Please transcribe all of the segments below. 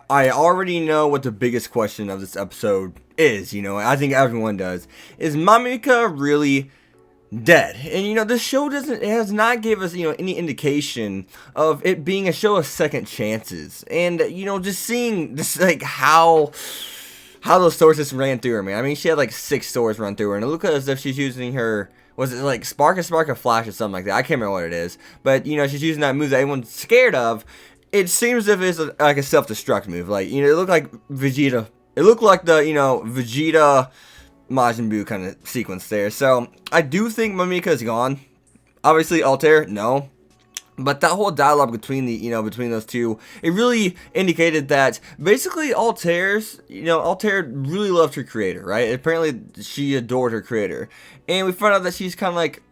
I already know what the biggest question of this episode is, I think everyone does. Is Mamika really dead? And this show it has not gave us, any indication of it being a show of second chances. And, just seeing this, like, how those swords just ran through her, man. I mean, she had like 6 swords run through her, and it looked as if she's using her, was it like spark, a flash, or something like that? I can't remember what it is. But, she's using that move that everyone's scared of. It seems as if it's like a self-destruct move. Like, it looked like Vegeta. It looked like the, Vegeta Majin Buu kind of sequence there. So, I do think Mamika is gone. Obviously, Altair, no. But that whole dialogue between between those two, it really indicated that basically Altair really loved her creator, right? Apparently, she adored her creator. And we found out that she's kind of like,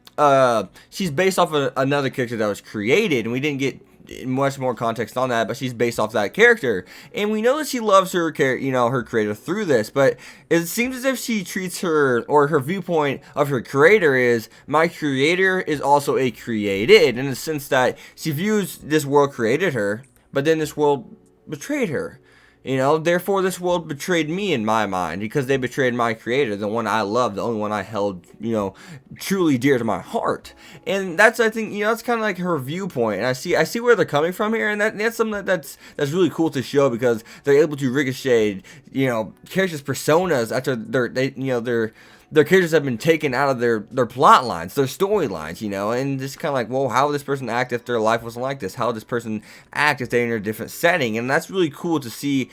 she's based off of another character that was created, and we didn't get much more context on that, but she's based off that character, and we know that she loves her her creator through this. But it seems as if she treats her, or her viewpoint of her creator is, my creator is also a created, in the sense that she views this world created her, but then this world betrayed her. Therefore this world betrayed me in my mind, because they betrayed my creator, the one I loved, the only one I held, truly dear to my heart. And that's, I think, that's kind of like her viewpoint. And I see where they're coming from here, and that's something that's really cool to show, because they're able to ricochet, characters' personas after their characters have been taken out of their plot lines, their storylines, and just kind of like, well, how would this person act if their life wasn't like this? How would this person act if they're in a different setting? And that's really cool to see,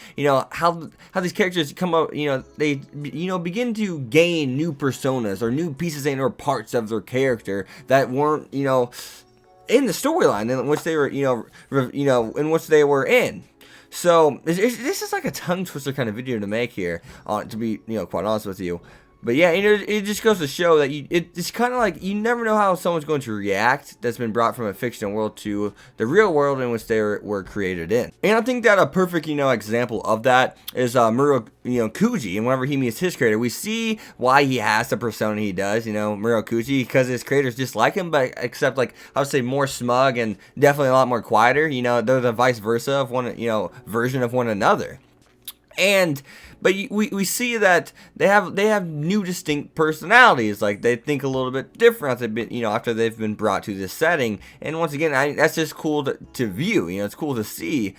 how these characters come up, they, begin to gain new personas, or new pieces and or parts of their character that weren't, in the storyline in which they were, in which they were in. So this is like a tongue twister kind of video to make here, to be, quite honest with you. But yeah, it just goes to show that it's kind of like, you never know how someone's going to react that's been brought from a fictional world to the real world in which they were created in. And I think that a perfect, example of that is Muro, Kuji. And whenever he meets his creator, we see why he has the persona he does, Muro Kuji, because his creators just like him, but except, like, I would say more smug and definitely a lot more quieter. They're the vice versa of one, version of one another. But we see that they have new distinct personalities. Like, they think a little bit different after they've been brought to this setting. And once again, that's just cool to view. It's cool to see.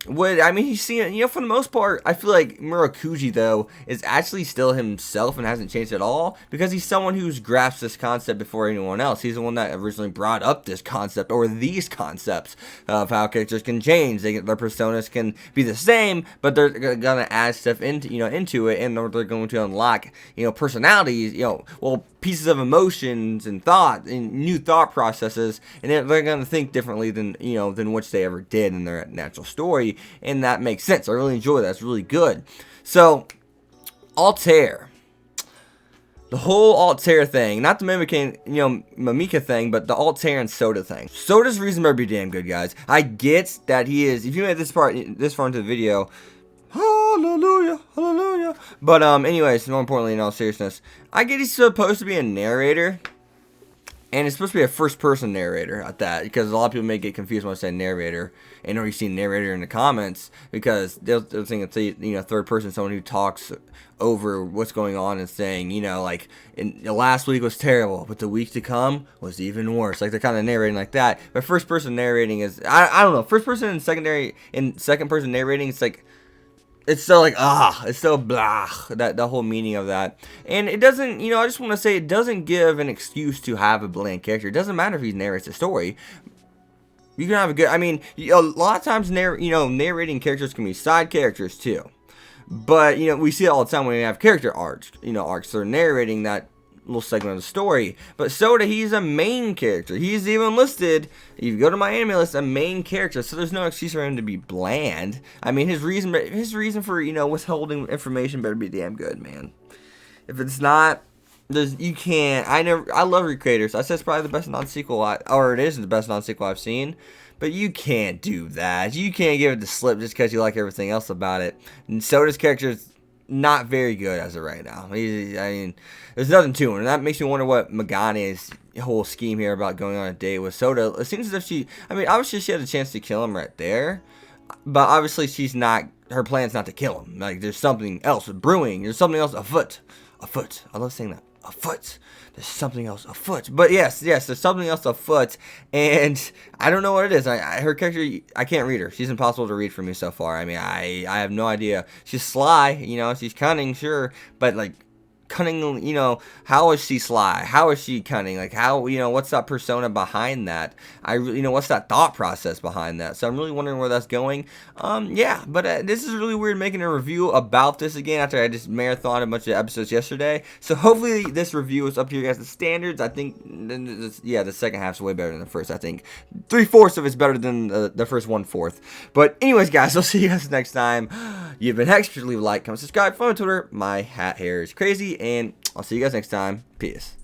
He's seen, for the most part, I feel like Murakuji, though, is actually still himself and hasn't changed at all, because he's someone who's grasped this concept before anyone else. He's the one that originally brought up this concept, or these concepts, of how characters can change. Their personas can be the same, but they're gonna add stuff into it, and they're going to unlock, personalities, pieces of emotions and thought and new thought processes, and they're going to think differently than which they ever did in their natural story. And that makes sense. I really enjoy that. It's really good. So, Altair. The whole Altair thing, not the Mamika thing, but the Altair and Soda thing. Soda's reason better be damn good, guys. I get that he is, if you made this far into the video, hallelujah, hallelujah. But anyways, more importantly, in all seriousness, I get he's supposed to be a narrator, and it's supposed to be a first-person narrator at that, because a lot of people may get confused when I say narrator, and or you see narrator in the comments, because they'll think it's third person, someone who talks over what's going on and saying, like, last week was terrible, but the week to come was even worse. Like, they're kind of narrating like that. But first-person narrating is, I don't know, first-person and second-person narrating, it's like, it's so like, it's so blah, that the whole meaning of that. And it doesn't, I just want to say, it doesn't give an excuse to have a bland character. It doesn't matter if he narrates a story. You can have a good, a lot of times, narrating characters can be side characters too. But, we see it all the time when we have character arcs, they're narrating that little segment of the story. But Soda, he's a main character. He's even listed, if you go to my anime list, a main character. So there's no excuse for him to be bland. His reason for withholding information better be damn good, man. If it's not, you can't. I love recreators. I said it's probably the best non-sequel, or it is the best non-sequel I've seen. But you can't do that. You can't give it the slip just because you like everything else about it. And Soda's character is not very good as of right now. There's nothing to him, and that makes me wonder what Megane's whole scheme here about going on a date with Soda. It seems as if she, obviously she had a chance to kill him right there, But obviously she's not, her plan's not to kill him. Like, there's something else brewing. There's something else afoot. Afoot. I love saying that. Afoot. There's something else afoot. But yes, there's something else afoot. And I don't know what it is. Her character, I can't read her. She's impossible to read for me so far. I mean, I have no idea. She's sly, you know, she's cunning, sure. But, like, cunning, you know, how is she sly? How is she cunning? Like, how, you know, what's that persona behind that? You know, what's that thought process behind that? So I'm really wondering where that's going. Yeah, but this is really weird making a review about this again after I just marathoned a bunch of episodes yesterday. So hopefully this review is up to your guys' standards. I think, yeah, the second half's way better than the first. I think 3/4 of it's better than the first 1/4. But anyways, guys, I'll see you guys next time. You've been Hex. Leave a like, comment, subscribe, follow me on Twitter. My hat hair is crazy. And I'll see you guys next time. Peace.